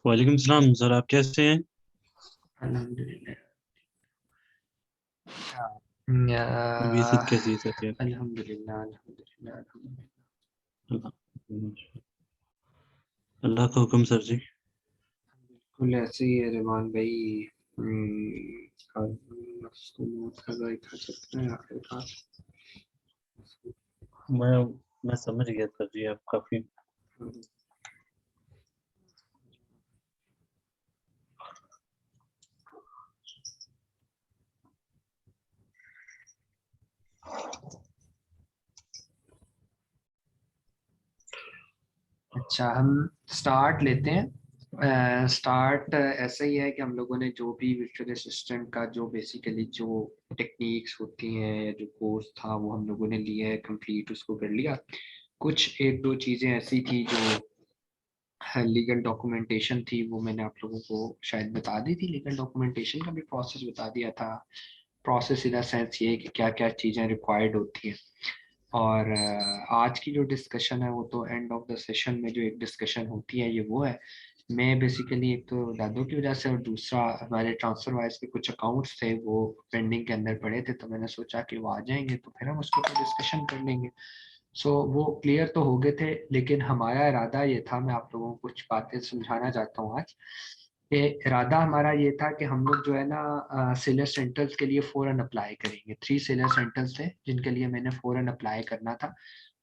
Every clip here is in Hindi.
वालेकुम सलाम सर, आप कैसे हैं? अल्हम्दुलिल्लाह। तबीयत या- कैसी है सर? क्या अल्हम्दुलिल्लाह अल्हम्दुलिल्लाह अल्हम्दुलिल्लाह। अल्लाह अल्लाह का हुक्म सर जी। बिल्कुल ऐसे ही है रिजवान भाई। हम्म, और नफ्स को मौत का जायका चखना है आखिरकार। मैं मैं समझ गया सर जी, आप काफी। अच्छा, हम स्टार्ट लेते हैं। स्टार्ट ऐसा ही है कि हम लोगों ने जो भी विजुअल असिस्टेंट का जो बेसिकली जो टेक्निक्स होती हैं या जो कोर्स था वो हम लोगों ने लिया है, कंप्लीट उसको कर लिया। कुछ एक दो चीज़ें ऐसी थी जो लीगल डॉक्यूमेंटेशन थी, वो मैंने आप लोगों को शायद बता दी थी। लीगल डॉक्यूमेंटेशन का भी प्रोसेस बता दिया था। प्रोसेस इन द सेंस ये है कि क्या क्या चीज़ें रिक्वायर्ड होती हैं। और आज की जो डिस्कशन है वो तो एंड ऑफ द सेशन में जो एक डिस्कशन होती है ये वो है। मैं बेसिकली एक तो दादों की वजह से और दूसरा हमारे ट्रांसफर वाइज के कुछ अकाउंट्स थे वो पेंडिंग के अंदर पड़े थे, तो मैंने सोचा कि वो आ जाएंगे तो फिर हम उसके ऊपर डिस्कशन कर लेंगे। सो वो क्लियर तो हो गए थे, लेकिन हमारा इरादा ये था, मैं आप लोगों को कुछ बातें समझाना चाहता हूँ आज। कि इरादा हमारा ये था कि हम लोग जो है ना सेलर सेंटर्स के लिए फ़ौरन अप्लाई करेंगे। 3 सेलर सेंटर्स थे जिनके लिए मैंने फ़ौरन अप्लाई करना था।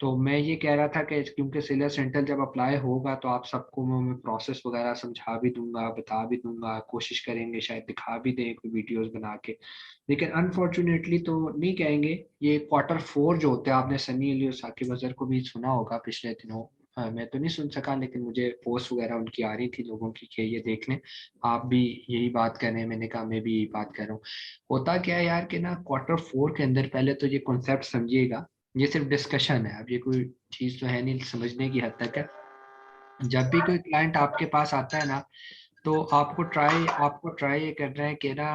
तो मैं ये कह रहा था कि क्योंकि सेलर सेंटर जब अप्लाई होगा तो आप सबको मैं प्रोसेस वगैरह समझा भी दूंगा, बता भी दूंगा, कोशिश करेंगे शायद दिखा भी दें कोई वीडियोस बना के। लेकिन अनफॉर्चुनेटली तो नहीं कहेंगे। ये Q4 जो होते हैं, आपने सनी अली और साकिब अजहर को भी सुना होगा पिछले दिनों। मैं तो नहीं सुन सका, लेकिन मुझे पोस्ट वगैरह उनकी आ रही थी लोगों की कि ये देख लें। आप भी यही बात कर रहे हैं, मैंने कहा मैं भी यही बात कर रहा हूँ। होता क्या है यार कि ना Q4 के अंदर पहले तो ये कॉन्सेप्ट समझिएगा। ये सिर्फ डिस्कशन है, अब ये कोई चीज़ तो है नहीं, समझने की हद तक है। जब भी कोई क्लाइंट आपके पास आता है ना, तो आपको ट्राई ये करना है कि ना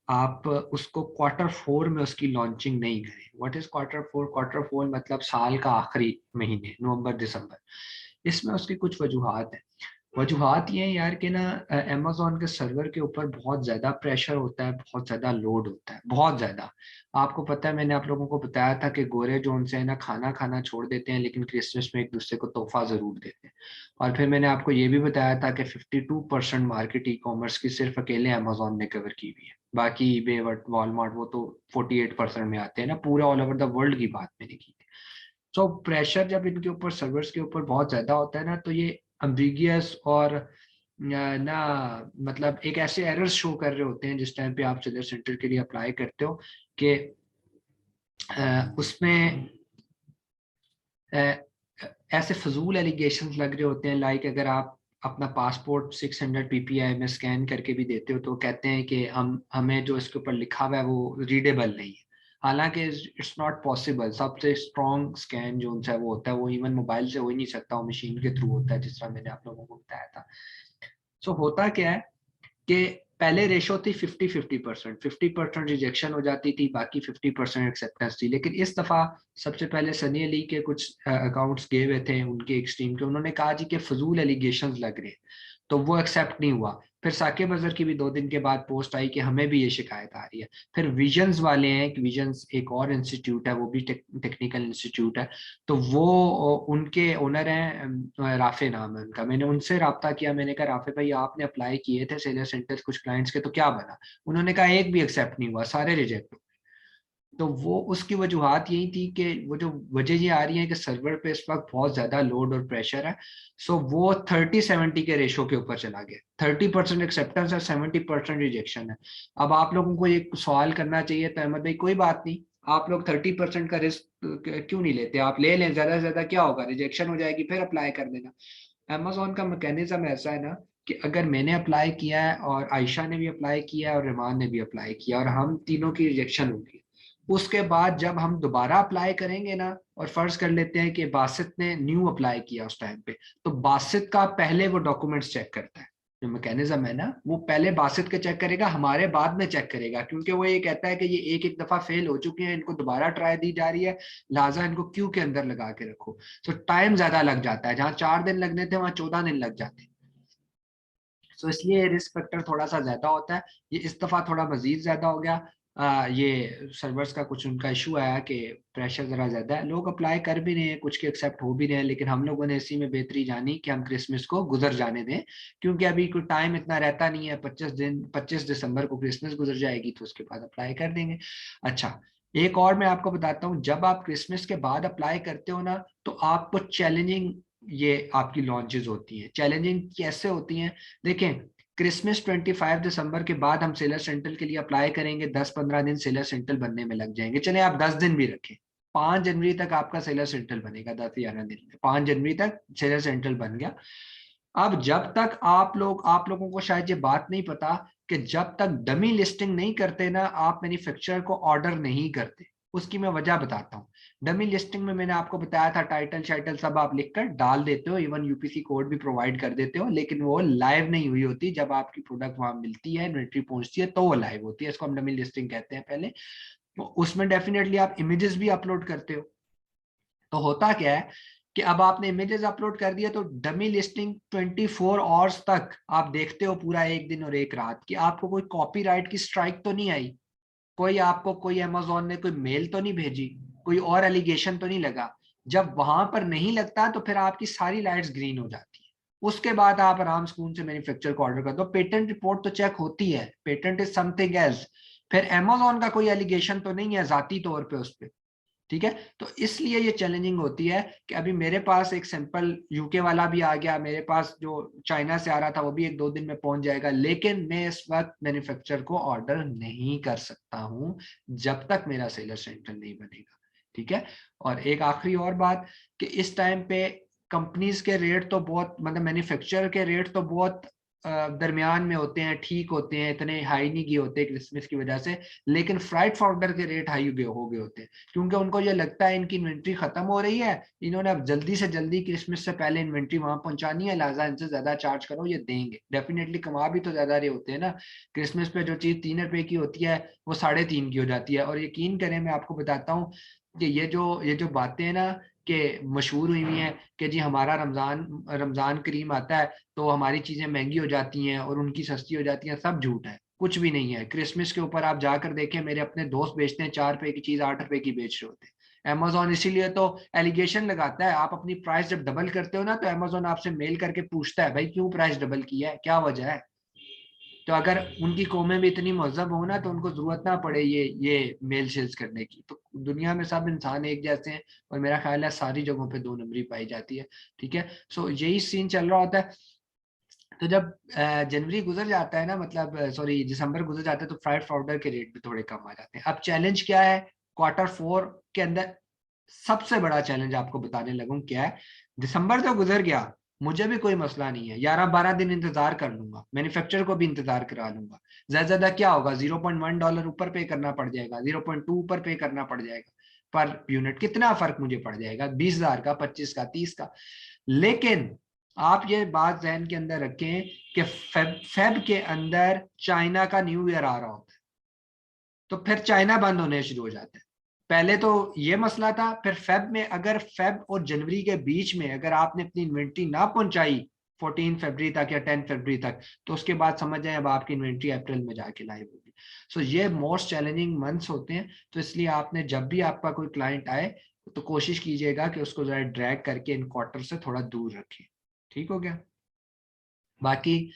आप उसको Q4 में उसकी लॉन्चिंग नहीं करें। व्हाट इज Q4 मतलब साल का आखिरी महीने, नवंबर दिसंबर। इसमें उसकी कुछ वजूहात है। वजूहात ये है यार कि ना अमेजोन के सर्वर के ऊपर बहुत ज्यादा प्रेशर होता है, बहुत ज्यादा लोड होता है, बहुत ज्यादा। आपको पता है, मैंने आप लोगों को बताया था कि गोरे जो उनसे है ना खाना खाना छोड़ देते हैं, लेकिन क्रिसमस में एक दूसरे को तोहफा जरूर देते हैं। और फिर मैंने आपको ये भी बताया था कि 52% मार्केट ई कॉमर्स की सिर्फ अकेले अमेजोन ने कवर की हुई है। बाकी ईबे, वॉलमार्ट, वो तो 48% में आते हैं ना, पूरे ऑल ओवर द वर्ल्ड की बात मैंने की थी। तो प्रेशर जब इनके ऊपर सर्वर्स के ऊपर बहुत ज्यादा होता है ना, तो ये अम्बिगियस और ना मतलब एक ऐसे एरर्स शो कर रहे होते हैं जिस टाइम पे आप सेलर सेंटर के लिए अप्लाई करते हो कि उसमें अ, ऐसे फजूल एलिगेशंस लग रहे होते हैं। लाइक अगर आप अपना पासपोर्ट 600 पीपीआई में स्कैन करके भी देते हो तो कहते हैं कि हम हमें जो इसके ऊपर लिखा हुआ है वो रीडेबल नहीं है। हालांकि इट्स नॉट पॉसिबल। सबसे स्ट्रॉन्ग स्कैन जो उनसे वो होता है वो इवन मोबाइल से हो ही नहीं सकता, वो मशीन के थ्रू होता है, जिस तरह मैंने आप लोगों को बताया था। सो होता क्या है कि पहले रेशो थी 50-50%। 50% रिजेक्शन हो जाती थी, बाकी 50% एक्सेप्टेंस थी। लेकिन इस दफा सबसे पहले सनी अली के कुछ अकाउंट्स गए हुए थे उनके एक टीम के, उन्होंने कहा जी कि फजूल एलिगेशन लग रहे हैं, तो वो एक्सेप्ट नहीं हुआ। फिर साकिब अजहर की भी 2 दिन के बाद पोस्ट आई कि हमें भी ये शिकायत आ रही है। फिर विजन्स वाले हैं, एक विजन्स एक और इंस्टीट्यूट है, वो भी टेक्निकल इंस्टीट्यूट है। तो वो उनके ओनर हैं, राफे नाम है उनका। मैंने उनसे रब्ता किया, मैंने कहा राफे भाई आपने अप्लाई किए थे सेलर सेंटर कुछ क्लाइंट्स के, तो क्या बना? उन्होंने कहा एक भी एक्सेप्ट नहीं हुआ, सारे रिजेक्ट। तो वो उसकी वजूहत यही थी कि वो जो वजह ये आ रही है कि सर्वर पे इस वक्त बहुत ज्यादा लोड और प्रेशर है। सो वो 30-70 के रेशो के ऊपर चला गया। 30% एक्सेप्टेंस है, 70% रिजेक्शन है। अब आप लोगों को एक सवाल करना चाहिए था, अहमद भाई कोई बात नहीं, आप लोग 30% का रिस्क क्यों नहीं लेते? आप ले लें, ज्यादा से ज्यादा क्या होगा, रिजेक्शन हो जाएगी फिर अप्लाई कर देना। अमेजोन का मैकेनिज्म ऐसा है ना कि अगर मैंने अप्लाई किया है और आयशा ने भी अप्लाई किया है और रिमान ने भी अप्लाई किया और हम तीनों की रिजेक्शन होगी, उसके बाद जब हम दोबारा अप्लाई करेंगे ना, और फर्ज कर लेते हैं कि बासित ने न्यू अप्लाई किया उस टाइम पे, तो बासित का पहले वो डॉक्यूमेंट्स चेक करता है। जो मैकेनिज्म है ना, वो पहले बासित के चेक करेगा, हमारे बाद में चेक करेगा, क्योंकि वो ये कहता है कि ये एक एक दफा फेल हो चुके हैं, इनको दोबारा ट्राई दी जा रही है, लिहाजा इनको क्यू के अंदर लगा के रखो। तो टाइम ज्यादा लग जाता है, जहाँ 4 दिन लगने थे वहां 14 दिन लग जाते हैं। सो इसलिए रिस्क फैक्टर थोड़ा सा ज्यादा होता है। ये इस दफा थोड़ा मजीद ज्यादा हो गया। ये सर्वर्स का कुछ उनका इशू आया कि प्रेशर जरा ज्यादा है, लोग अप्लाई कर भी रहे हैं, कुछ के एक्सेप्ट हो भी रहे हैं, लेकिन हम लोगों ने इसी में बेहतरी जानी कि हम क्रिसमस को गुजर जाने दें, क्योंकि अभी कोई टाइम इतना रहता नहीं है। 25 दिसंबर को क्रिसमस गुजर जाएगी तो उसके बाद अप्लाई कर देंगे। अच्छा, एक और मैं आपको बताता हूँ, जब आप क्रिसमस के बाद अप्लाई करते हो ना, तो आपको चैलेंजिंग ये आपकी लॉन्चेस होती हैं। चैलेंजिंग कैसे होती हैं? देखें, क्रिसमस 25 दिसंबर के बाद हम सेलर सेंट्रल के लिए अप्लाई करेंगे, 10-15 दिन सेलर सेंट्रल बनने में लग जाएंगे। चले आप 10 दिन भी रखें, 5 जनवरी तक आपका सेलर सेंट्रल बनेगा, 10-11 दिन में 5 जनवरी तक सेलर सेंट्रल बन गया। अब जब तक आप लोगों को शायद ये बात नहीं पता कि जब तक डमी लिस्टिंग नहीं करते ना, आप मैन्युफैक्चरर को ऑर्डर नहीं करते। उसकी मैं वजह बताता हूँ। डमी लिस्टिंग में मैंने आपको बताया था, टाइटल शाइटल सब आप लिखकर डाल देते हो, इवन यूपीसी कोड भी प्रोवाइड कर देते हो, लेकिन वो लाइव नहीं हुई होती। जब आपकी प्रोडक्ट वहां मिलती है, इन्वेंट्री पहुंचती है, तो वो लाइव होती है। इसको हम डमी लिस्टिंग कहते हैं पहले। तो उसमें डेफिनेटली आप इमेजेस भी अपलोड करते हो। तो होता क्या है कि अब आपने इमेजेस अपलोड कर दिया, तो डमी लिस्टिंग 24 आवर्स तक आप देखते हो, पूरा एक दिन और एक रात, कि आपको कोई कॉपीराइट की स्ट्राइक तो नहीं आई, कोई आपको कोई अमेज़न ने कोई मेल तो नहीं भेजी, कोई और एलिगेशन तो नहीं लगा। जब वहां पर नहीं लगता तो फिर आपकी सारी लाइट्स ग्रीन हो जाती है। उसके बाद आप आराम सुकून से मैन्युफैक्चरर को ऑर्डर कर दो। पेटेंट रिपोर्ट तो चेक होती है, पेटेंट इज समथिंग एल्स। फिर अमेज़न का कोई एलिगेशन तो नहीं है जाती तौर पे उस पर, ठीक है। तो इसलिए ये चैलेंजिंग होती है कि अभी मेरे पास एक सैंपल यूके वाला भी आ गया, मेरे पास जो चाइना से आ रहा था वो भी 1-2 दिन में पहुंच जाएगा, लेकिन मैं इस वक्त मैन्युफैक्चरर को ऑर्डर नहीं कर सकता हूं जब तक मेरा सेलर सेंटर नहीं बनेगा, ठीक है। और एक आखिरी और बात, कि इस टाइम पे कंपनीज के रेट तो बहुत, मतलब मैन्युफैक्चरर के रेट तो बहुत दरमियान में होते हैं, ठीक होते हैं, इतने हाई नहीं गए होते क्रिसमस की वजह से, लेकिन फ्राइट फॉरवर्डर के रेट हाई हो गए होते हैं, क्योंकि उनको ये लगता है इनकी इन्वेंट्री खत्म हो रही है, इन्होंने अब जल्दी से जल्दी क्रिसमस से पहले इन्वेंट्री वहां पहुंचानी है, लिहाजा इनसे ज्यादा चार्ज करो, ये देंगे। डेफिनेटली कमा भी तो ज्यादा रहे होते हैं ना। क्रिसमस पे जो चीज 3 रुपए की होती है वो 3.5 की हो जाती है। और यकीन करें, मैं आपको बताता हूँ कि ये जो बातें हैं ना, कि मशहूर हुई हुई हैं कि जी हमारा रमजान रमजान करीम आता है तो हमारी चीजें महंगी हो जाती हैं और उनकी सस्ती हो जाती हैं, सब झूठ है, कुछ भी नहीं है। क्रिसमस के ऊपर आप जाकर देखें, मेरे अपने दोस्त बेचते हैं 4 रुपए की चीज 8 रुपए की बेच रहे होते हैं। अमेजोन इसीलिए तो एलिगेशन लगाता है, आप अपनी प्राइस जब डबल करते हो ना, तो अमेजोन आपसे मेल करके पूछता है भाई क्यों प्राइस डबल किया है, क्या वजह है। तो अगर उनकी कौमें भी इतनी महजब हो ना, तो उनको जरूरत ना पड़े ये मेल सेल्स करने की। तो दुनिया में सब इंसान एक जैसे हैं, और मेरा ख्याल है सारी जगहों पे 2 नंबरी पाई जाती है, ठीक है। सो यही सीन चल रहा होता है। तो जब जनवरी गुजर जाता है ना, मतलब सॉरी दिसंबर गुजर जाता है, तो फ्राइड पाउडर के रेट भी थोड़े कम आ जाते हैं। अब चैलेंज क्या है Q4 के अंदर? सबसे बड़ा चैलेंज आपको बताने लगूं क्या है। दिसंबर तो गुजर गया, मुझे भी कोई मसला नहीं है, 11-12 दिन इंतजार कर लूंगा, मैन्युफैक्चरर को भी इंतजार करा लूंगा। ज्यादा ज्यादा क्या होगा, $0.1 ऊपर पे करना पड़ जाएगा, 0.2 ऊपर पे करना पड़ जाएगा पर यूनिट। कितना फर्क मुझे पड़ जाएगा, 20,000 का, 25 का, 30 का। लेकिन आप ये बात जहन के अंदर रखें कि फेब के अंदर चाइना का न्यू ईयर आ रहा होता है, तो फिर चाइना बंद होने शुरू हो जाता है। पहले तो ये मसला था, फिर फेब में, अगर फेब और जनवरी के बीच में अगर आपने अपनी इन्वेंट्री ना पहुंचाई 14 फरवरी तक या 10 फरवरी तक, तो उसके बाद समझ जाए अब आपकी इन्वेंट्री अप्रैल में जाके लाइव होगी। सो ये मोस्ट चैलेंजिंग मंथ्स होते हैं। तो इसलिए आपने जब भी आपका कोई क्लाइंट आए, तो कोशिश कीजिएगा कि उसको जरा ड्रैग करके इन क्वार्टर से थोड़ा दूर रखें। ठीक हो गया। बाकी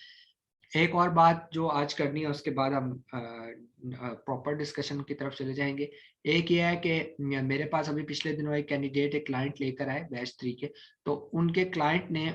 एक और बात जो आज करनी है, उसके बाद हम प्रॉपर डिस्कशन की तरफ चले जाएंगे। एक ये है कि मेरे पास अभी पिछले दिनों एक कैंडिडेट एक क्लाइंट लेकर आए बैच 3 के, तो उनके क्लाइंट ने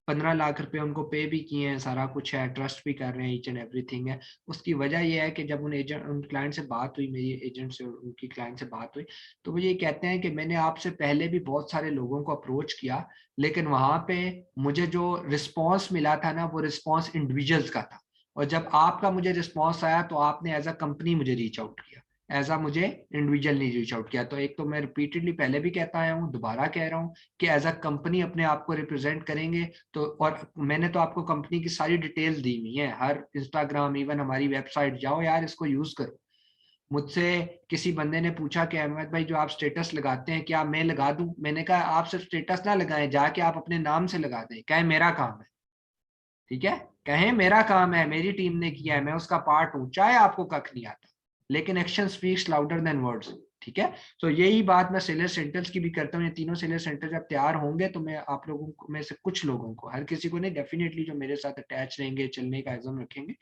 15 लाख रुपए उनको पे भी किए हैं, सारा कुछ है, ट्रस्ट भी कर रहे हैं, ईच एंड एवरीथिंग है। उसकी वजह यह है कि जब उन क्लाइंट से बात हुई, मेरी एजेंट से उनकी क्लाइंट से बात हुई, तो वो ये कहते हैं कि मैंने आपसे पहले भी बहुत सारे लोगों को अप्रोच किया, लेकिन वहां पे मुझे जो रिस्पॉन्स मिला था ना, वो रिस्पॉन्स इंडिविजुअल्स का था। और जब आपका मुझे रिस्पॉन्स आया, तो आपने एज अ कंपनी मुझे रीच आउट किया, एज अ मुझे इंडिविजुअल नहीं रीच आउट किया। तो एक तो मैं रिपीटेडली पहले भी कहता आया हूँ, दोबारा कह रहा हूँ कि एज अ कंपनी अपने आप को रिप्रेजेंट करेंगे। तो और मैंने तो आपको कंपनी की सारी डिटेल्स दी हुई है, हर इंस्टाग्राम, इवन हमारी वेबसाइट जाओ यार, इसको यूज करो। मुझसे किसी बंदे ने पूछा कि अहमद भाई जो आप स्टेटस लगाते हैं क्या मैं लगा दूं? मैंने कहा आप सिर्फ स्टेटस ना लगाएं, जाके आप अपने नाम से लगा दें, क्या मेरा काम है, ठीक है, कहें मेरा काम है, मेरी टीम ने किया है, मैं उसका पार्ट हूं, चाहे आपको कख नहीं आता, लेकिन action speaks louder than words. ठीक है, तो यही बात मैं सेलर सेंटर्स की भी करता हूँ। ये तीनों सेलर सेंटर जब तैयार होंगे तो मैं आप लोगों को में से कुछ लोगों को, हर किसी को नहीं, डेफिनेटली जो मेरे साथ अटैच रहेंगे, चलने का एग्जाम रखेंगे,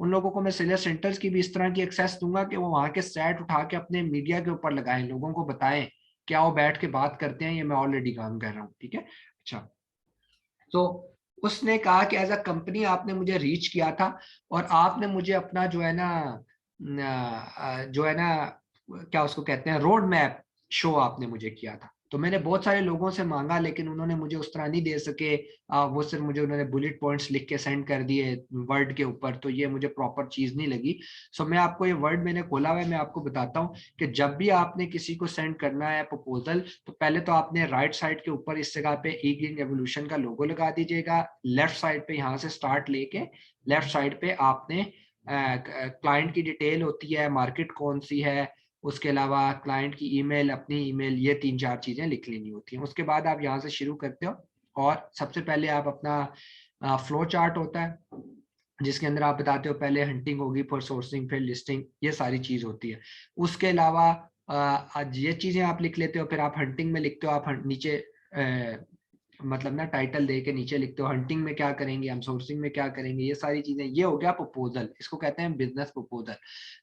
उन लोगों को मैं सेलर सेंटर्स की भी इस तरह की एक्सेस दूंगा कि वो वहां के सेट उठा के अपने मीडिया के ऊपर लगाएं, लोगों को बताएं, क्या वो बैठ के बात करते हैं, ये मैं ऑलरेडी काम कर रहा हूँ। ठीक है, अच्छा, तो उसने कहा कि एज अ कंपनी आपने मुझे रीच किया था और आपने मुझे अपना जो है ना क्या उसको कहते हैं, रोड मैप शो आपने मुझे किया था। तो मैंने बहुत सारे लोगों से मांगा, लेकिन उन्होंने मुझे उस तरह नहीं दे सके। वो सिर्फ मुझे उन्होंने बुलेट पॉइंट्स लिख के सेंड कर दिए वर्ड के ऊपर, तो ये मुझे प्रॉपर चीज नहीं लगी। सो मैं आपको ये वर्ड मैंने खोला हुआ है, मैं आपको बताता हूँ कि जब भी आपने किसी को सेंड करना है प्रपोजल, तो पहले तो आपने राइट साइड के ऊपर इस जगह पे ई ग्रीन एवोल्यूशन का लोगो लगा दीजिएगा। लेफ्ट साइड पे यहाँ से स्टार्ट लेके लेफ्ट साइड पे आपने क्लाइंट की डिटेल होती है, मार्केट कौन सी है, उसके अलावा क्लाइंट की ईमेल, अपनी ईमेल, ये 3-4 चीजें लिख लेनी होती हैं। उसके बाद आप यहाँ से शुरू करते हो और सबसे पहले आप अपना फ्लो चार्ट होता है जिसके अंदर आप बताते हो पहले हंटिंग होगी, फिर सोर्सिंग, फिर लिस्टिंग, ये सारी चीज होती है। उसके अलावा आज ये चीजें आप लिख लेते हो, फिर आप हंटिंग में लिखते हो, आप नीचे मतलब ना टाइटल दे के नीचे लिखते हो हंटिंग में क्या करेंगे, हम सोर्सिंग में क्या करेंगे, ये सारी चीजें। ये हो गया प्रपोजल, इसको कहते हैं बिजनेस प्रपोजल।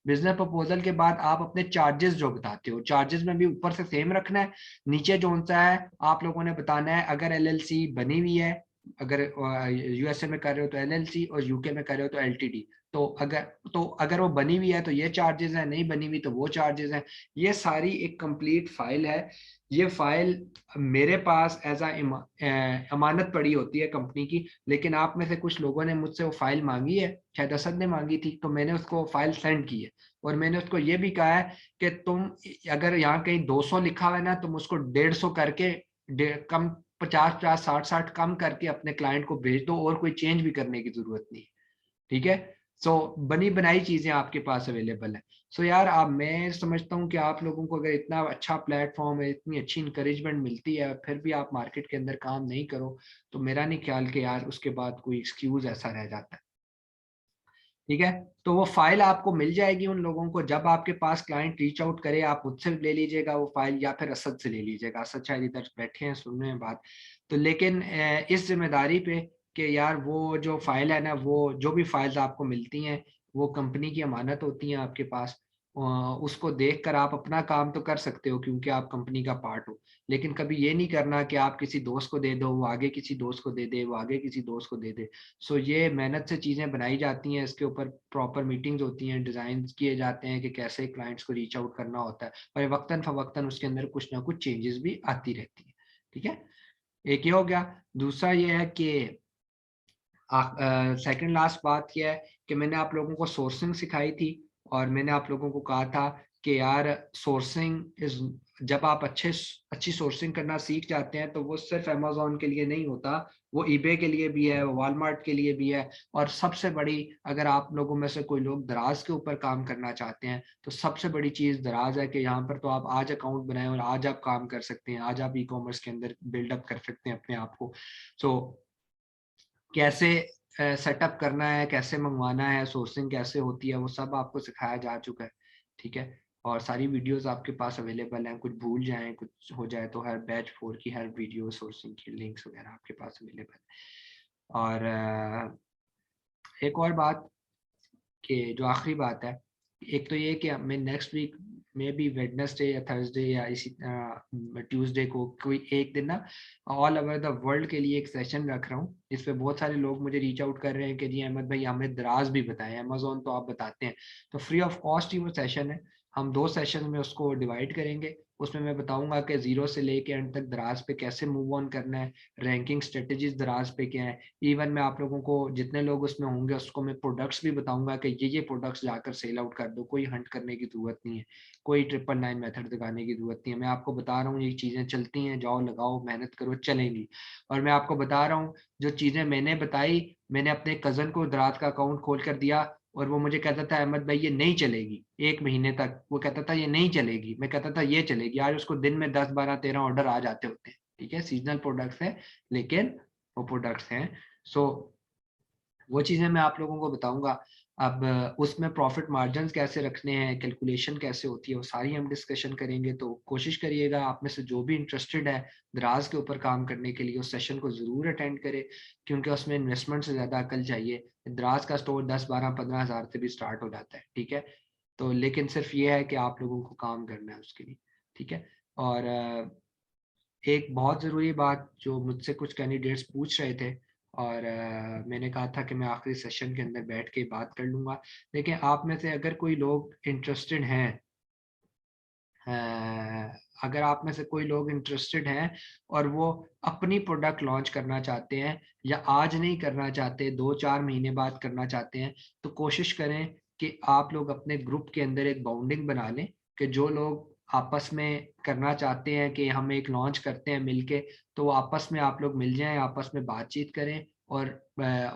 बिजनेस प्रपोजल के बाद आप अपने चार्जेस जो बताते हो, चार्जेस में भी ऊपर से सेम रखना है, नीचे जो सा है आप लोगों ने बताना है। अगर एलएलसी बनी हुई है, अगर यूएसए में कर रहे हो तो एलएलसी, और यूके में कर रहे हो तो एलटीडी। तो अगर वो बनी हुई है तो ये चार्जेस है, नहीं बनी हुई तो वो चार्जेस हैं। ये सारी एक कंप्लीट फाइल है। ये फाइल मेरे पास एज अमानत पड़ी होती है कंपनी की, लेकिन आप में से कुछ लोगों ने मुझसे वो फाइल मांगी है, शायद असद ने मांगी थी, तो मैंने उसको फाइल सेंड की है। और मैंने उसको ये भी कहा है कि तुम अगर यहाँ कहीं 200 लिखा हुआ है ना, तुम उसको 150 करके कम 50-50 60-60 कम करके अपने क्लाइंट को भेज दो, और कोई चेंज भी करने की जरूरत नहीं। ठीक है, सो बनी बनाई चीजें आपके पास अवेलेबल है। सो यार, आप मैं समझता हूँ कि आप लोगों को अगर इतना अच्छा प्लेटफॉर्म है, इतनी अच्छी इंकरेजमेंट मिलती है, फिर भी आप मार्केट के अंदर काम नहीं करो, तो मेरा नहीं ख्याल कि यार उसके बाद कोई एक्सक्यूज ऐसा रह जाता है। ठीक है, तो वो फाइल आपको मिल जाएगी उन लोगों को, जब आपके पास क्लाइंट रीच आउट करे, आप मुझसे ले लीजिएगा वो फाइल, या फिर असद से ले लीजिएगा। असद शायद इधर बैठे हैं, सुन रहे हैं बात। तो लेकिन इस जिम्मेदारी पे कि यार वो जो फाइल है ना, वो जो भी फाइल्स आपको मिलती हैं वो कंपनी की अमानत होती हैं आपके पास। उसको देखकर आप अपना काम तो कर सकते हो क्योंकि आप कंपनी का पार्ट हो, लेकिन कभी ये नहीं करना कि आप किसी दोस्त को दे दो, वो आगे किसी दोस्त को दे दे, वो आगे किसी दोस्त को दे दे। सो ये मेहनत से चीज़ें बनाई जाती हैं, इसके ऊपर प्रॉपर मीटिंग्स होती हैं, डिज़ाइन किए जाते हैं कि कैसे क्लाइंट्स को रीच आउट करना होता है, और वक्तन फवक्तन उसके अंदर कुछ ना कुछ चेंजेस भी आती रहती है। ठीक है, एक ये हो गया। दूसरा ये है कि सेकंड लास्ट बात यह है कि मैंने आप लोगों को सोर्सिंग सिखाई थी, और मैंने आप लोगों को कहा था कि यार सोर्सिंग इज, जब आप अच्छी सोर्सिंग करना सीख जाते हैं तो वो सिर्फ अमेजोन के लिए नहीं होता, वो ईबे के लिए भी है, वॉलमार्ट के लिए भी है। और सबसे बड़ी, अगर आप लोगों में से कोई लोग दराज के ऊपर काम करना चाहते हैं, तो सबसे बड़ी चीज दराज है कि यहाँ पर तो आप आज अकाउंट बनाएं और आज आप काम कर सकते हैं, आज आप ई कॉमर्स के अंदर बिल्डअप कर सकते हैं अपने आप को। सो कैसे सेटअप करना है, कैसे मंगवाना है, सोर्सिंग कैसे होती है, वो सब आपको सिखाया जा चुका है। ठीक है, और सारी वीडियोस आपके पास अवेलेबल हैं, कुछ भूल जाएं, कुछ हो जाए तो हर बैच 4 की हर वीडियो सोर्सिंग की लिंक्स वगैरह आपके पास अवेलेबल है। और एक और बात, कि जो आखिरी बात है, एक तो ये कि मैं नेक्स्ट वीक में भी वेडनेसडे या थर्सडे या इसी ट्यूसडे को कोई एक दिन ना ऑल ओवर द वर्ल्ड के लिए एक सेशन रख रहा हूँ, जिस पे बहुत सारे लोग मुझे रीच आउट कर रहे हैं कि जी अहमद भाई हमें दराज भी बताएं, अमेजोन तो आप बताते हैं। तो फ्री ऑफ कॉस्ट ही वो सेशन है, हम 2 सेशन में उसको डिवाइड करेंगे। उसमें मैं बताऊंगा कि जीरो से लेके एंड तक दराज पे कैसे मूव ऑन करना है, रैंकिंग स्ट्रेटेजीज दराज पे क्या है। इवन मैं आप लोगों को, जितने लोग उसमें होंगे उसको मैं प्रोडक्ट्स भी बताऊंगा कि ये प्रोडक्ट्स जाकर सेल आउट कर दो, कोई हंट करने की जरूरत नहीं है, कोई 999 मेथड दिखाने की जरूरत नहीं है। मैं आपको बता रहा हूँ ये चीजें चलती हैं, जाओ लगाओ मेहनत करो, चलेंगी। और मैं आपको बता रहा हूँ जो चीजें मैंने बताई, मैंने अपने कजन को दराज का अकाउंट खोल कर दिया, और वो मुझे कहता था अहमद भाई ये नहीं चलेगी, 1 महीने तक वो कहता था ये नहीं चलेगी, मैं कहता था ये चलेगी। आज उसको दिन में 10 12 13 ऑर्डर आ जाते होते हैं। ठीक है, सीजनल प्रोडक्ट्स है, लेकिन वो प्रोडक्ट्स हैं। सो वो चीज़ें मैं आप लोगों को बताऊंगा। अब उसमें प्रॉफिट मार्जिन कैसे रखने हैं, कैलकुलेशन कैसे होती है, वो सारी हम डिस्कशन करेंगे। तो कोशिश करिएगा आप में से जो भी इंटरेस्टेड है दराज के ऊपर काम करने के लिए, उस सेशन को ज़रूर अटेंड करें, क्योंकि उसमें इन्वेस्टमेंट से ज़्यादा अकल चाहिए। दराज का स्टोर 10-12-15 हज़ार से भी स्टार्ट हो जाता है, ठीक है। तो लेकिन सिर्फ ये है कि आप लोगों को काम करना है उसके लिए, ठीक है। और एक बहुत ज़रूरी बात जो मुझसे कुछ कैंडिडेट्स पूछ रहे थे, और मैंने कहा था कि मैं आखिरी सेशन के अंदर बैठ के बात कर लूँगा। देखिए, आप में से अगर कोई लोग इंटरेस्टेड हैं, अगर आप में से कोई लोग इंटरेस्टेड हैं और वो अपनी प्रोडक्ट लॉन्च करना चाहते हैं, या आज नहीं करना चाहते, 2-4 महीने बाद करना चाहते हैं, तो कोशिश करें कि आप लोग अपने ग्रुप के अंदर एक बाउंडिंग बना लें कि जो लोग आपस में करना चाहते हैं कि हम एक लॉन्च करते हैं मिलके, तो आपस में आप लोग मिल जाएं, आपस में बातचीत करें। और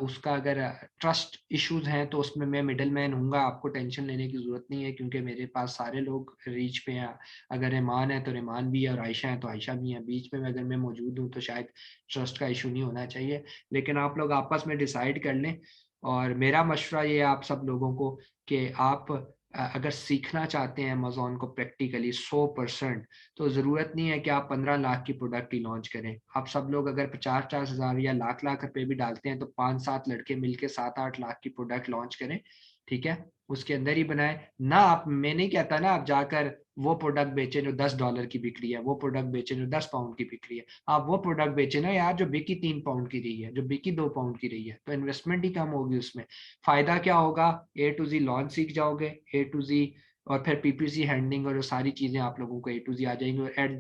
उसका अगर ट्रस्ट इश्यूज हैं तो उसमें मैं मिडल मैन हूँगा, आपको टेंशन लेने की ज़रूरत नहीं है, क्योंकि मेरे पास सारे लोग रीच पे हैं। अगर रहमान है तो रहमान भी है, और आयशा है तो आयशा भी है, बीच में अगर मैं मौजूद हूँ तो शायद ट्रस्ट का इशू नहीं होना चाहिए। लेकिन आप लोग आपस में डिसाइड कर लें। और मेरा मशवरा ये है आप सब लोगों को कि आप अगर सीखना चाहते हैं अमेज़न को प्रैक्टिकली 100%, तो ज़रूरत नहीं है कि आप 15 लाख की प्रोडक्ट ही लॉन्च करें। आप सब लोग अगर 50-50 हज़ार या लाख रुपए भी डालते हैं तो 5-7 लड़के मिलके 7-8 लाख की प्रोडक्ट लॉन्च करें, ठीक है। उसके अंदर ही बनाए ना। आप, मैं नहीं कहता ना आप जाकर वो प्रोडक्ट बेचें जो $10 की बिक रही है, वो प्रोडक्ट बेचें जो 10 पाउंड की बिक रही है। आप वो प्रोडक्ट बेचें ना यार जो बिकी 3 पाउंड की रही है, जो बिकी 2 पाउंड की रही है, तो इन्वेस्टमेंट ही कम होगी उसमें। फायदा क्या होगा, ए टू जी लॉन्च सीख जाओगे, ए टू जी, और फिर पीपीसी हैंडलिंग और वो सारी चीजें आप लोगों को ए टू जी आ जाएंगी, और at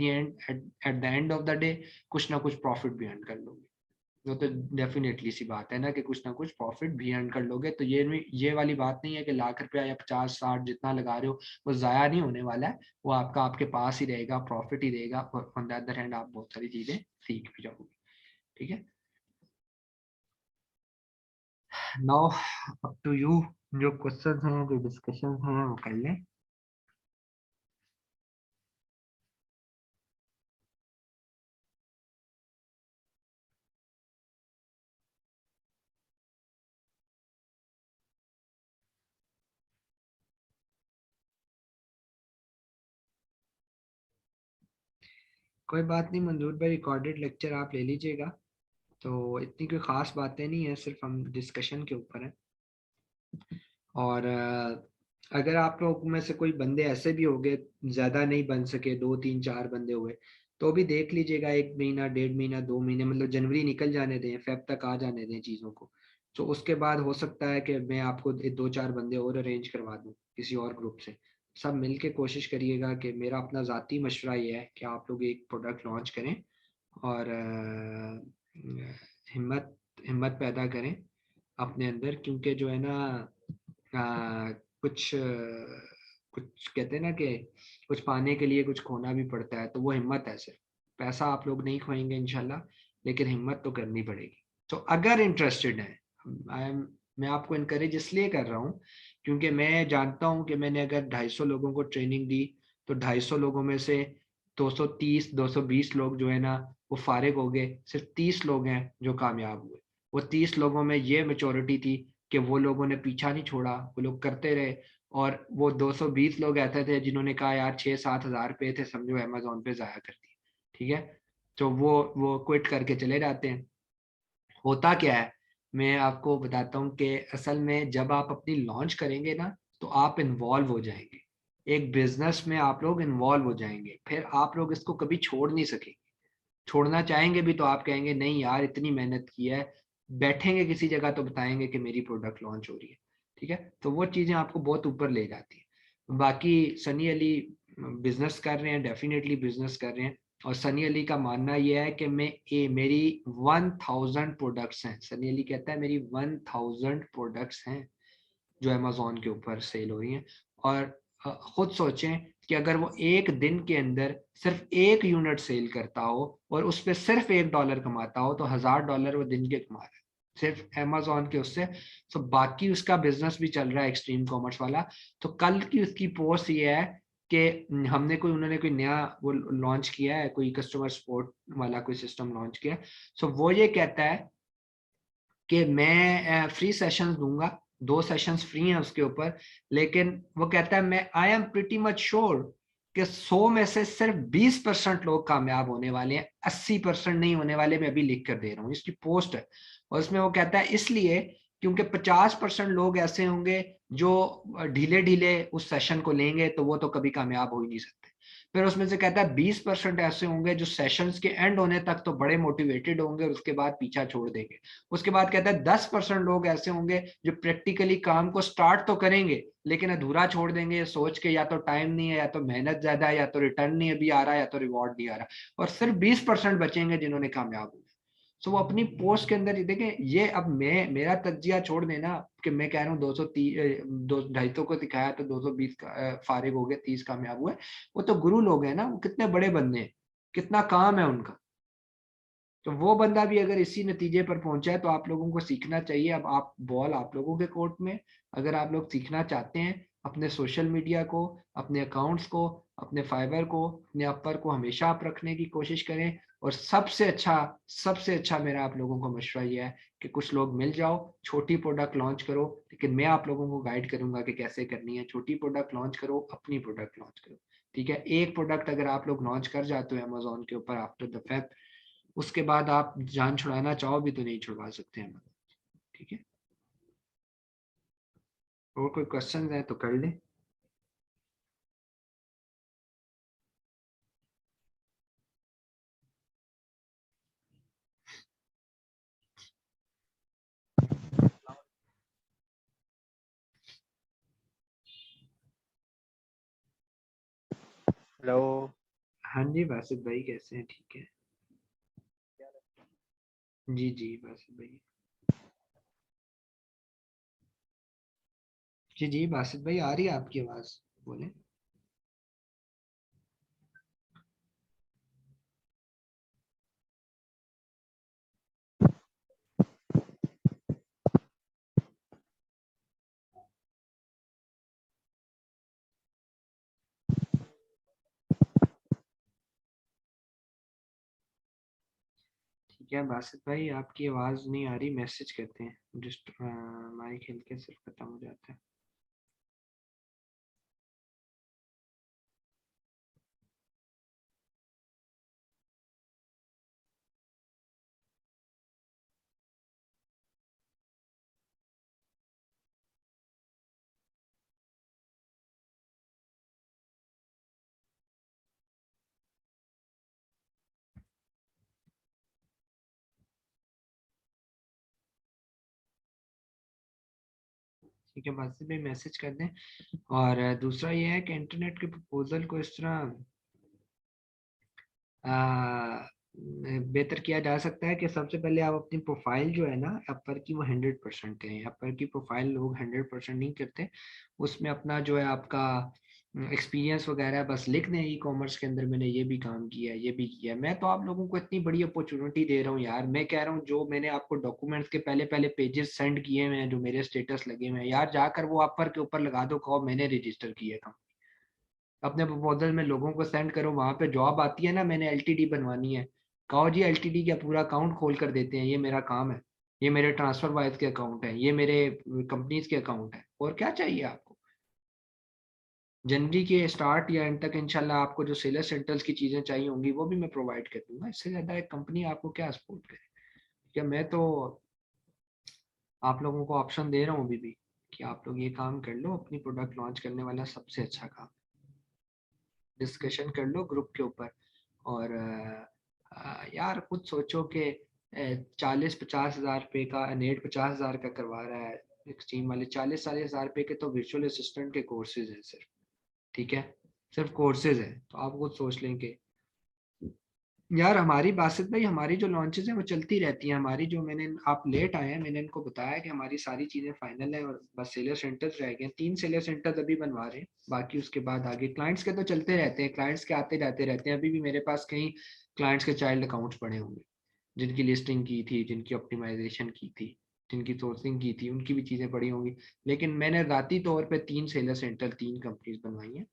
the end of the day कुछ ना कुछ प्रॉफिट भी अर्न कर लोगे। वो तो डेफिनेटली सी बात है ना कि कुछ ना कुछ प्रॉफिट भी अर्न कर लोगे। तो ये वाली बात नहीं है कि लाख रुपया या 50-60 जितना लगा रहे हो वो जाया नहीं होने वाला है, वो आपका आपके पास ही रहेगा, प्रॉफिट ही रहेगा, और ऑन द अदर हैंड आप बहुत सारी चीजें सीख भी जाओगे, ठीक है। नाउ अप टू यू, जो क्वेश्चन हैं जो डिस्कशन हैं वो कर लें। कोई बात नहीं मंजूर भाई, रिकॉर्डेड लेक्चर आप ले लीजिएगा। तो इतनी कोई ख़ास बातें नहीं है, सिर्फ हम डिस्कशन के ऊपर हैं। और अगर आप लोग में से कोई बंदे ऐसे भी हो गए, ज़्यादा नहीं बन सके, 2-3-4 बंदे हुए, तो भी देख लीजिएगा, 1 महीना, 1.5 महीना, 2 महीने, मतलब जनवरी निकल जाने दें, फेब तक आ जाने दें चीज़ों को। तो उसके बाद हो सकता है कि मैं आपको 2-4 बंदे और अरेंज करवा दूँ किसी और ग्रुप से। सब मिल के कोशिश करिएगा। कि मेरा अपना ज़ाती मशवरा ये है कि आप लोग एक प्रोडक्ट लॉन्च करें, और हिम्मत हिम्मत पैदा करें अपने अंदर, क्योंकि जो है ना, कुछ कहते हैं ना कि कुछ पाने के लिए कुछ खोना भी पड़ता है, तो वो हिम्मत है। सिर्फ पैसा आप लोग नहीं खोएंगे इंशाल्लाह, लेकिन हिम्मत तो करनी पड़ेगी। तो अगर इंटरेस्टेड है, मैं आपको इनकरेज इसलिए कर रहा हूँ क्योंकि मैं जानता हूँ कि मैंने अगर 250 लोगों को ट्रेनिंग दी, तो 250 लोगों में से 230-220 लोग जो है ना वो फारिग हो गए, सिर्फ 30 लोग हैं जो कामयाब हुए। वो 30 लोगों में ये मेचोरिटी थी कि वो लोगों ने पीछा नहीं छोड़ा, वो लोग करते रहे। और वो 220 लोग ऐसे थे जिन्होंने कहा यार 6-7 हज़ार रुपये थे समझो अमेजोन पे ज़ाया कर दिए, ठीक है। तो वो क्विट करके चले जाते हैं। होता क्या है, मैं आपको बताता हूँ कि असल में जब आप अपनी लॉन्च करेंगे ना, तो आप इन्वॉल्व हो जाएंगे, एक बिजनेस में आप लोग इन्वॉल्व हो जाएंगे, फिर आप लोग इसको कभी छोड़ नहीं सकेंगे। छोड़ना चाहेंगे भी तो आप कहेंगे नहीं यार इतनी मेहनत की है, बैठेंगे किसी जगह तो बताएंगे कि मेरी प्रोडक्ट लॉन्च हो रही है, ठीक है। तो वो चीज़ें आपको बहुत ऊपर ले जाती है। बाकी सनी अली बिजनेस कर रहे हैं, डेफिनेटली बिजनेस कर रहे हैं। और सनी अली का मानना यह है कि मेरी 1000 प्रोडक्ट्स हैं, सनी अली कहता है मेरी 1000 प्रोडक्ट्स हैं जो अमेजोन के ऊपर सेल हो रही हैं। और खुद सोचें कि अगर वो एक दिन के अंदर सिर्फ 1 यूनिट सेल करता हो और उस पर सिर्फ $1 कमाता हो, तो $1000 वो दिन के कमा रहा है सिर्फ अमेजोन के उससे। तो बाकी उसका बिजनेस भी चल रहा है एक्सट्रीम कॉमर्स वाला। तो कल की उसकी पोस्ट ये है कि उन्होंने कोई नया वो लॉन्च किया है, कोई कस्टमर सपोर्ट वाला कोई सिस्टम लॉन्च किया है। सो वो ये कहता है कि मैं फ्री सेशंस दूंगा, 2 सेशंस फ्री हैं उसके ऊपर, लेकिन वो कहता है मैं I am pretty much sure कि 100 में से सिर्फ 20% लोग कामयाब होने वाले हैं, 80% नहीं होने वाले। मैं अभी लिख कर दे रहा हूँ, इसकी पोस्ट है। और उसमें वो कहता है इसलिए क्योंकि 50% लोग ऐसे होंगे जो ढीले ढीले उस सेशन को लेंगे, तो वो तो कभी कामयाब हो ही नहीं सकते। फिर उसमें से कहता है 20% ऐसे होंगे जो सेशंस के एंड होने तक तो बड़े मोटिवेटेड होंगे और उसके बाद पीछा छोड़ देंगे। उसके बाद कहता है 10% लोग ऐसे होंगे जो प्रैक्टिकली काम को स्टार्ट तो करेंगे लेकिन अधूरा छोड़ देंगे, सोच के या तो टाइम नहीं है, या तो मेहनत ज्यादा है, या तो रिटर्न नहीं अभी आ रहा, या तो रिवॉर्ड नहीं आ रहा। और सिर्फ 20% बचेंगे जिन्होंने कामयाब होना। सो वो अपनी पोस्ट के अंदर देखें, ये अब मैं मेरा तज्जिया छोड़ देना कि मैं कह रहा हूँ 230 को दिखाया तो 220 फारिग हो गए, 30 कामयाब हुए। वो तो गुरु लोग हैं ना, वो कितने बड़े बंदे हैं, कितना काम है उनका। तो वो बंदा भी अगर इसी नतीजे पर पहुंचा है तो आप लोगों को सीखना चाहिए। अब आप बॉल आप लोगों के कोर्ट में, अगर आप लोग सीखना चाहते हैं, अपने सोशल मीडिया को, अपने अकाउंट्स को, अपने फाइबर को, अपने अपर को हमेशा आप रखने की कोशिश करें। और सबसे अच्छा मेरा आप लोगों को मशवरा यह है कि कुछ लोग मिल जाओ, छोटी प्रोडक्ट लॉन्च करो, लेकिन मैं आप लोगों को गाइड करूंगा कि कैसे करनी है। छोटी प्रोडक्ट लॉन्च करो, अपनी प्रोडक्ट लॉन्च करो, ठीक है। एक प्रोडक्ट अगर आप लोग लॉन्च कर जाते हो अमेजोन के ऊपर आफ्टर द फैब, उसके बाद आप जान छुड़ाना चाहो भी तो नहीं छुड़वा सकते हैं, ठीक है। और कोई क्वेश्चन है तो कर ले। हेलो। हाँ जी बासित भाई, कैसे हैं? ठीक है जी जी बासित भाई। जी जी बासित भाई, आ रही है आपकी आवाज, बोले। ठीक है बासित भाई, आपकी आवाज नहीं आ रही, मैसेज करते हैं, जस्ट माइक हिल के सिर्फ खत्म हो जाता है। ठीक है बासित भाई, मैसेज कर दें। और दूसरा ये है कि इंटरनेट के प्रपोजल को इस तरह बेहतर किया जा सकता है कि सबसे पहले आप अपनी प्रोफाइल जो है ना अपर की, वो 100% करें। अपर की प्रोफाइल लोग 100% नहीं करते, उसमें अपना जो है आपका एक्सपीरियंस वगैरह बस लिख दें। ई कॉमर्स के अंदर मैंने ये भी काम किया है, ये भी किया है। मैं तो आप लोगों को इतनी बड़ी अपॉर्चुनिटी दे रहा हूँ यार। मैं कह रहा हूँ जो मैंने आपको डॉक्यूमेंट्स के पहले पहले पेजेस सेंड किए हुए हैं, जो मेरे स्टेटस लगे हुए हैं यार, जाकर वो अपर के ऊपर लगा दो, कहो मैंने रजिस्टर किया था। अपने प्रपोजल में लोगों को सेंड करो, वहां पे जॉब आती है ना, मैंने एलटीडी बनवानी है, कहो जी एलटीडी का पूरा अकाउंट खोल कर देते हैं, ये मेरा काम है, ये मेरे ट्रांसफर वाइज के अकाउंट है, ये मेरे कंपनीज के अकाउंट है। और क्या चाहिए आपको? जनवरी के स्टार्ट या एंड तक इंशाल्लाह आपको जो सेलर सेंटर्स की चीजें चाहिए होंगी वो भी मैं प्रोवाइड कर दूंगा। इससे ज्यादा एक कंपनी आपको क्या सपोर्ट करे? क्या मैं तो आप लोगों को ऑप्शन दे रहा हूँ अभी भी कि आप लोग ये काम कर लो, अपनी प्रोडक्ट लॉन्च करने वाला सबसे अच्छा काम। डिस्कशन कर लो ग्रुप के ऊपर। और यार कुछ सोचो कि 40-50 हज़ार रुपये का, नेट 50 हज़ार का करवा रहा है एक्सट्रीम वाले, 40-40 हज़ार रुपये के तो वर्चुअल असिस्टेंट के कोर्सेज हैं सिर्फ, ठीक है, सिर्फ कोर्सेज हैं। तो आप खुद सोच लेंगे यार। हमारी बासित भाई, हमारी जो लॉन्चेस हैं वो चलती रहती हैं हमारी, जो मैंने आप लेट आए हैं, मैंने इनको बताया कि हमारी सारी चीजें फाइनल है और बस सेलर सेंटर्स रह गए, 3 सेलर सेंटर्स अभी बनवा रहे हैं, बाकी उसके बाद आगे क्लाइंट्स के तो चलते रहते हैं, क्लाइंट्स के आते जाते रहते हैं। अभी भी मेरे पास कई क्लाइंट्स के चाइल्ड अकाउंट्स पड़े होंगे, जिनकी लिस्टिंग की थी, जिनकी ऑप्टिमाइजेशन की थी, जिनकी सोर्सिंग की थी, उनकी भी चीजें पड़ी होंगी। लेकिन मैंने राती तौर पे 3 सेलर सेंटर, 3 कंपनीज बनवाई हैं।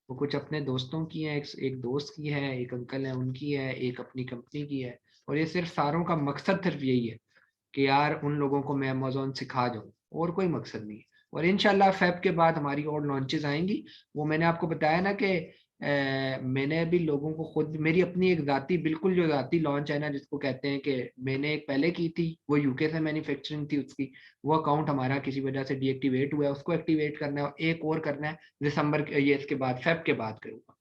वो कुछ अपने दोस्तों की है, एक दोस्त की है, एक अंकल है उनकी है, एक अपनी कंपनी की है। और ये सिर्फ सारों का मकसद सिर्फ यही है कि यार उन लोगों को मैं अमेज़न सिखा जाऊँ, और कोई मकसद नहीं है। और इंशाल्लाह फेब के बाद हमारी और लॉन्चेस आएंगी। वो मैंने आपको बताया ना कि मैंने अभी लोगों को खुद, मेरी अपनी एक ज़ाती, बिल्कुल जो ज़ाती लॉन्च है ना, जिसको कहते हैं कि मैंने एक पहले की थी, वो यूके से मैन्युफैक्चरिंग थी उसकी, वो अकाउंट हमारा किसी वजह से डीएक्टिवेट हुआ है, उसको एक्टिवेट करना है, एक और करना है दिसंबर ये इसके बाद फेब के बाद करूँगा।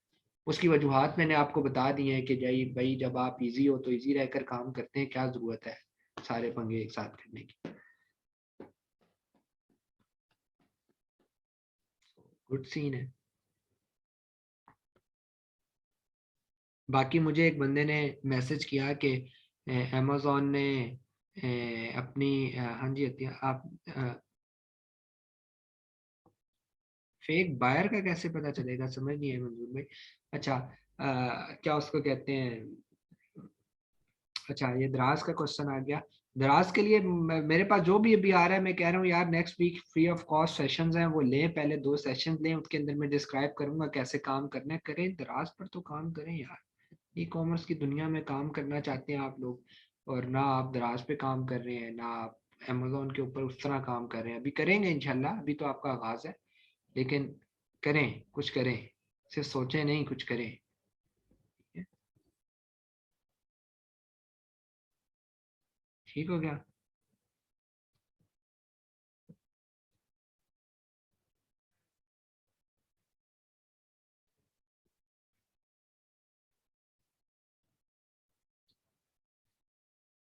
उसकी वजूहत मैंने आपको बता दी हैं कि भाई जब आप इजी हो तो इजी रहकर काम करते हैं, क्या ज़रूरत है सारे पंगे एक साथ करने की। गुड सीन है। बाकी मुझे एक बंदे ने मैसेज किया कि अमेज़न ने अपनी हाँ जी अतिया, आप फेक बायर का कैसे पता चलेगा, समझ नहीं है मंजूर भाई। अच्छा, क्या उसको कहते हैं, अच्छा ये दराज का क्वेश्चन आ गया। दराज के लिए मेरे पास जो भी अभी आ रहा है, मैं कह रहा हूँ यार next week free of cost sessions हैं, वो लें, पहले 2 सेशन लें, उसके अंदर मैं डिस्क्राइब करूंगा कैसे काम करना है। करें दराज पर तो काम करें यार, ई कॉमर्स की दुनिया में काम करना चाहते हैं आप लोग, और ना आप दराज पे काम कर रहे हैं, ना आप अमेज़न के ऊपर उस तरह काम कर रहे हैं। अभी करेंगे इंशाल्लाह, अभी तो आपका आगाज है, लेकिन करें, कुछ करें, सिर्फ सोचें नहीं, कुछ करें। ठीक हो गया।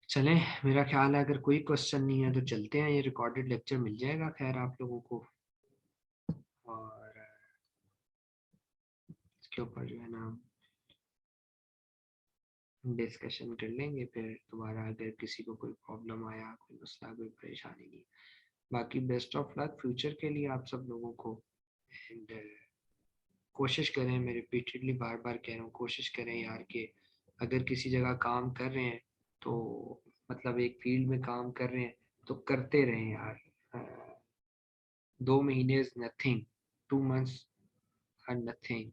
चलें, मेरा ख्याल है अगर कोई क्वेश्चन नहीं है तो चलते हैं, ये रिकॉर्डेड लेक्चर मिल जाएगा खैर आप लोगों को, और इसके ऊपर जो है ना डिस्कशन कर लेंगे फिर दोबारा, अगर किसी को कोई प्रॉब्लम आया, कोई मसला, कोई परेशानी नहीं। बाकी बेस्ट ऑफ लक फ्यूचर के लिए आप सब लोगों को। एंड कोशिश करें, मैं रिपीटेडली बार बार कह रहा हूँ, कोशिश करें यार कि अगर किसी जगह काम कर रहे हैं तो मतलब एक फील्ड में काम कर रहे हैं तो करते रहें यार। 2 महीने is nothing, 2 months are nothing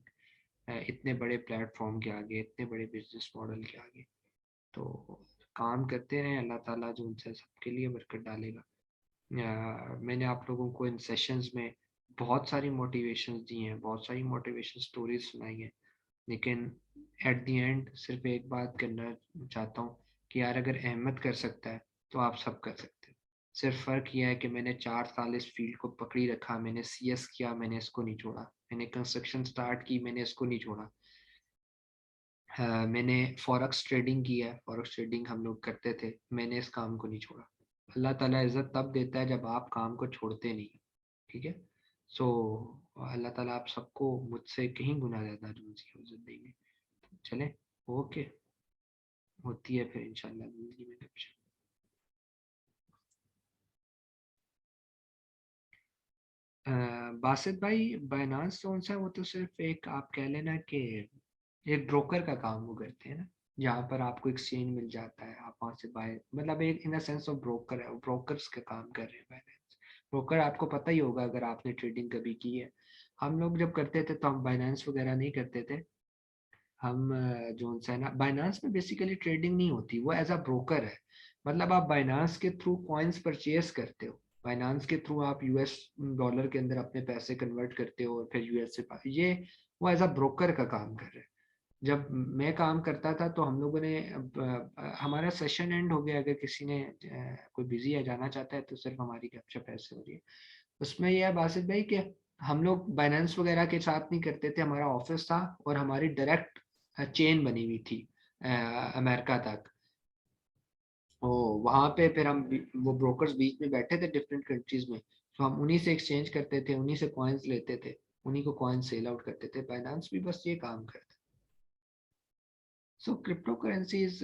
इतने बड़े प्लेटफॉर्म के आगे, इतने बड़े बिजनेस मॉडल के आगे। तो काम करते रहें, अल्लाह ताला जो उनसे सबके लिए बरकत डालेगा। मैंने आप लोगों को इन सेशंस में बहुत सारी मोटिवेशन दी हैं, बहुत सारी मोटिवेशन स्टोरीज सुनाई हैं, लेकिन एट द एंड सिर्फ एक बात करना चाहता हूँ कि यार अगर अहमद कर सकता है तो आप सब कर सकते हैं। सिर्फ फ़र्क यह है कि मैंने 4 साल इस फील्ड को पकड़ी रखा, मैंने सीएस किया, मैंने इसको नहीं छोड़ा, मैंने कंस्ट्रक्शन स्टार्ट की, मैंने इसको नहीं छोड़ा। मैंने फॉरेक्स ट्रेडिंग की है, फॉरेक्स ट्रेडिंग हम लोग करते थे, मैंने इस काम को नहीं छोड़ा। अल्लाह ताला इज़्ज़त तब देता है जब आप काम को छोड़ते नहीं। ठीक है। सो अल्लाह ताला आप सबको मुझसे कहीं गुना ज़्यादा इज़्ज़त देंगे। चलें, ओके, होती है फिर इंशाल्लाह ज़िंदगी में गपशप। बासित भाई, बायनांस कौन सा है? वो तो सिर्फ एक आप कह लेना कि एक ब्रोकर का काम वो करते हैं ना, जहाँ पर आपको एक्सचेंज मिल जाता है, आप वहाँ से बाय, मतलब एक इन सेंस ऑफ ब्रोकर है, वो ब्रोकर्स का काम कर रहे हैं बायनांस। ब्रोकर आपको पता ही होगा अगर आपने ट्रेडिंग कभी की है। हम लोग जब करते थे तो हम बायनांस वगैरह नहीं करते थे। हम जो है ना, बायनांस में बेसिकली ट्रेडिंग नहीं होती, वो एज अ ब्रोकर है। मतलब आप बायनांस के थ्रू कॉइन्स परचेज करते हो, बायनांस के थ्रू आप यूएस डॉलर के अंदर अपने पैसे कन्वर्ट करते हो और फिर यूएस से ये वो एज अ ब्रोकर का काम कर रहे हैं। जब मैं काम करता था तो हम लोगों ने हमारा सेशन एंड हो गया, अगर किसी ने कोई बिजी है जाना चाहता है तो सिर्फ हमारी गपशप ऐसे हो रही है। उसमें यह है बासित भाई कि हम लोग बाइनेंस वगैरह के साथ नहीं करते थे, हमारा ऑफिस था और हमारी डायरेक्ट चेन बनी हुई थी अमेरिका तक। ओ, वहाँ पे फिर हम वो ब्रोकर्स बीच में बैठे थे डिफरेंट कंट्रीज में, तो हम उन्हीं से एक्सचेंज करते थे, उन्हीं से कॉइन्स लेते थे, उन्हीं को कॉइन सेल आउट करते थे। बाइनेंस भी बस ये काम करता है। So crypto currency is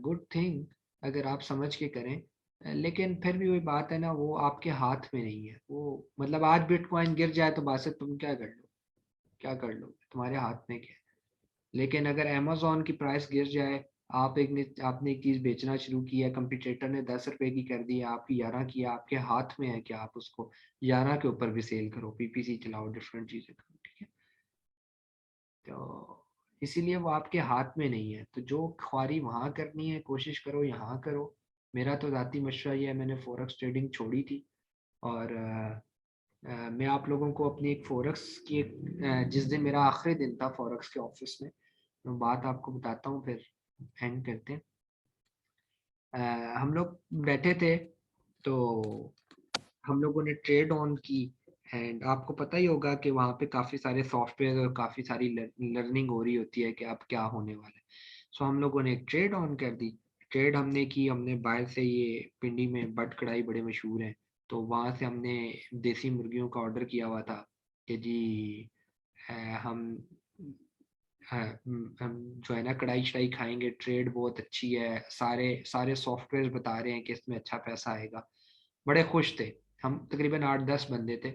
good thing अगर आप समझ के करें। लेकिन फिर भी वही बात है ना, वो आपके हाथ में नहीं है वो। मतलब आज बिटकॉइन गिर जाए तो बात, तुम क्या कर लो, क्या कर लो, तुम्हारे हाथ में क्या है। लेकिन अगर अमेजोन की प्राइस गिर जाए, आपने एक चीज बेचना शुरू किया, कंपटीटर ने 10 रुपए की कर दी, आपकी 11 की, आपके हाथ में है कि आप उसको 11 के ऊपर भी सेल करो, पीपीसी चलाओ, डिफरेंट चीजें करो। ठीक है। तो इसीलिए वो आपके हाथ में नहीं है, तो जो ख्वारी वहां करनी है कोशिश करो यहाँ करो। मेरा तो ज़ाती मशवरा ये है, मैंने फॉरेक्स ट्रेडिंग छोड़ी थी और मैं आप लोगों को अपनी एक फॉरेक्स की जिस दिन मेरा आखिरी दिन था फॉरेक्स के ऑफिस में, मैं बात आपको बताता हूँ, फिर एंड करते हैं। हम लोग बैठे थे तो हम लोगों ने ट्रेड ऑन की एंड आपको पता ही होगा कि वहाँ पे काफ़ी सारे सॉफ्टवेयर और काफ़ी सारी लर्निंग हो रही होती है कि अब क्या होने वाला है। सो हम लोगों ने एक ट्रेड ऑन कर दी। ट्रेड हमने की, हमने बाहर से, ये पिंडी में बट कढ़ाई बड़े मशहूर हैं, तो वहाँ से हमने देसी मुर्गियों का ऑर्डर किया हुआ था कि जी अ, हम हम जो है ना कढ़ाई शढ़ाई खाएंगे, ट्रेड बहुत अच्छी है, सारे सारे सॉफ्टवेयर बता रहे हैं कि इसमें अच्छा पैसा आएगा। बड़े खुश थे। हम तकरीबन 8-10 बंदे थे।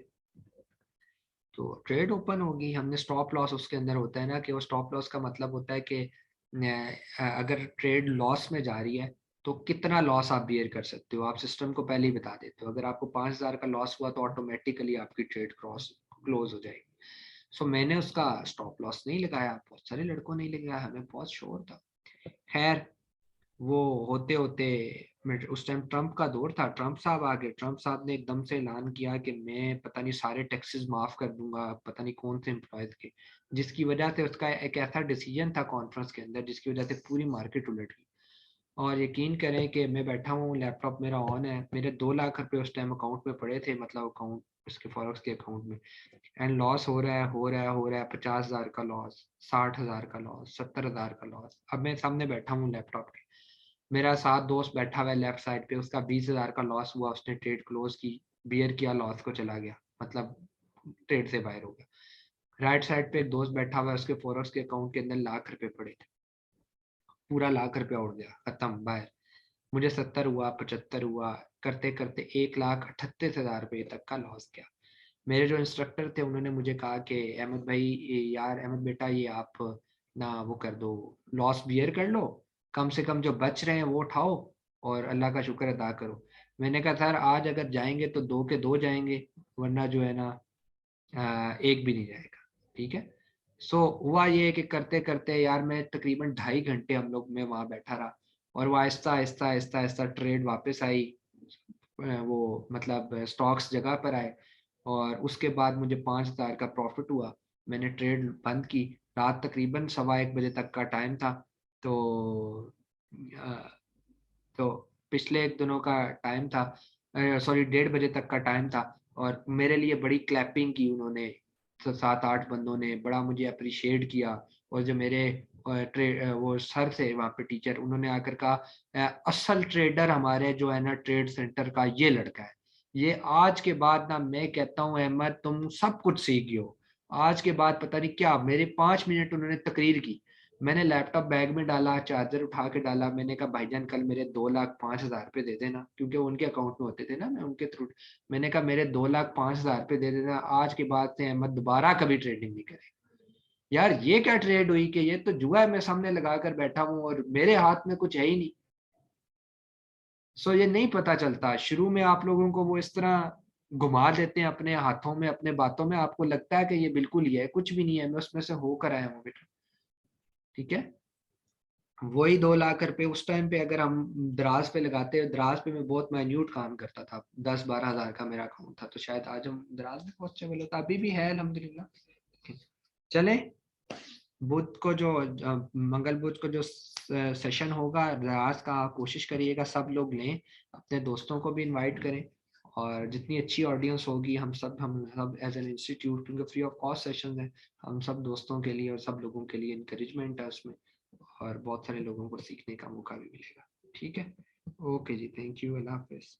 तो ट्रेड ओपन होगी, हमने स्टॉप लॉस, उसके अंदर होता है ना कि वो स्टॉप लॉस का मतलब होता है कि अगर ट्रेड लॉस में जा रही है तो कितना लॉस आप बियर कर सकते हो, आप सिस्टम को पहले ही बता देते हो। अगर आपको 5,000 का लॉस हुआ तो ऑटोमेटिकली आपकी ट्रेड क्लोज हो जाएगी। सो मैंने उसका स्टॉप लॉस नहीं लगाया, बहुत सारे लड़कों ने लगाया, हमें बहुत शोर था। खैर वो होते होते उस टाइम ट्रम्प का दौर था, ट्रम्प साहब आ गए। ट्रम्प साहब ने एकदम से ऐलान किया कि मैं पता नहीं सारे टैक्सेस माफ कर दूंगा, पता नहीं कौन से एम्प्लॉयज के, जिसकी वजह से उसका एक ऐसा डिसीजन था कॉन्फ्रेंस के अंदर जिसकी वजह से पूरी मार्केट उलट गई। और यकीन करें कि मैं बैठा हूँ, लैपटॉप मेरा ऑन है, मेरे 2 लाख रुपए उस टाइम अकाउंट में पड़े थे, मतलब अकाउंट उसके फॉरेक्स के अकाउंट में, एंड लॉस हो रहा है, हो रहा है, हो रहा है। 50,000 का लॉस, 60,000 का लॉस, 70,000 का लॉस। अब मैं सामने बैठा हूँ लैपटॉप के, मेरा साथ दोस्त बैठा हुआ है लेफ्ट साइड पे, उसका 20,000 का लॉस हुआ, उसने ट्रेड क्लोज की, बियर किया, लॉस को चला गया, मतलब ट्रेड से बाहर हो गया। राइट साइड पे एक दोस्त बैठा हुआ है, उसके फॉरेक्स के अकाउंट के अंदर लाख रुपए पड़े थे, पूरा लाख रुपया उड़ गया, खत्म, बाहर। मुझे 70 हुआ, 75 हुआ, करते करते 1,38,000 रुपये तक का लॉस गया। मेरे जो इंस्ट्रक्टर थे उन्होंने मुझे कहा कि अहमद भाई, यार अहमद बेटा, ये आप ना वो कर दो, लॉस बियर कर लो, कम से कम जो बच रहे हैं वो उठाओ और अल्लाह का शुक्र अदा करो। मैंने कहा सर आज अगर जाएंगे तो 2 के 2 जाएंगे, वरना जो है ना एक भी नहीं जाएगा। ठीक है। सो हुआ ये कि करते करते यार मैं तकरीबन 2.5 घंटे हम लोग में वहां बैठा रहा, और वो आहिस्ता आहिस्ता आहिस्ता आहिस्ता ट्रेड वापस आई, वो मतलब स्टॉक्स जगह पर आए, और उसके बाद मुझे 5,000 का प्रॉफिट हुआ। मैंने ट्रेड बंद की, रात तकरीबन 1:15 तक का टाइम था। तो अ, तो पिछले एक दिनों का टाइम था, सॉरी 1:30 तक का टाइम था, और मेरे लिए बड़ी क्लैपिंग की उन्होंने, 7-8 बंदों ने बड़ा मुझे अप्रिशिएट किया। और जो मेरे वो सर थे वहाँ पे टीचर, उन्होंने आकर कहा असल ट्रेडर हमारे जो है ना ट्रेड सेंटर का ये लड़का है। ये आज के बाद ना, मैं कहता हूँ अहमद तुम सब कुछ सीख गए हो। आज के बाद पता नहीं क्या, मेरे 5 मिनट उन्होंने तकरीर की। मैंने लैपटॉप बैग में डाला, चार्जर उठा के डाला, मैंने कहा भाईजान कल मेरे 2,05,000 रुपये दे देना, क्योंकि उनके अकाउंट में होते थे ना, मैं उनके थ्रू। मैंने कहा मेरे 2,05,000 रुपये दे देना, आज के बाद से अहमद दोबारा कभी ट्रेडिंग नहीं करे। यार ये क्या ट्रेड हुई कि ये तो जुआ है, मैं सामने लगा कर बैठा हूँ और मेरे हाथ में कुछ है ही नहीं। सो ये नहीं पता चलता, शुरू में आप लोगों को वो इस तरह घुमा देते हैं अपने हाथों में, अपने बातों में, आपको लगता है कि ये बिल्कुल ही है, कुछ भी नहीं है, मैं उसमें से होकर आया हूँ बेटा। ठीक है। वही 2 लाख रुपए उस टाइम पे अगर हम दराज पे लगाते, दराज पे मैं बहुत माइन्यूट काम करता था, 10-12 हज़ार का मेरा अकाउंट था, तो शायद आज हम दराज में पहुंचे बोले, तो अभी भी है अल्हम्दुलिल्लाह। चले, बुध को जो मंगल बुध को जो सेशन होगा दराज का, कोशिश करिएगा सब लोग लें, अपने दोस्तों को भी इनवाइट करें, और जितनी अच्छी ऑडियंस होगी, हम सब एज एन इंस्टीट्यूट, क्योंकि फ्री ऑफ कॉस्ट सेशन है, हम सब दोस्तों के लिए और सब लोगों के लिए इंकरेजमेंट है उसमें, और बहुत सारे लोगों को सीखने का मौका भी मिलेगा। ठीक है। ओके जी, थैंक यू, अल्लाह हाफिज।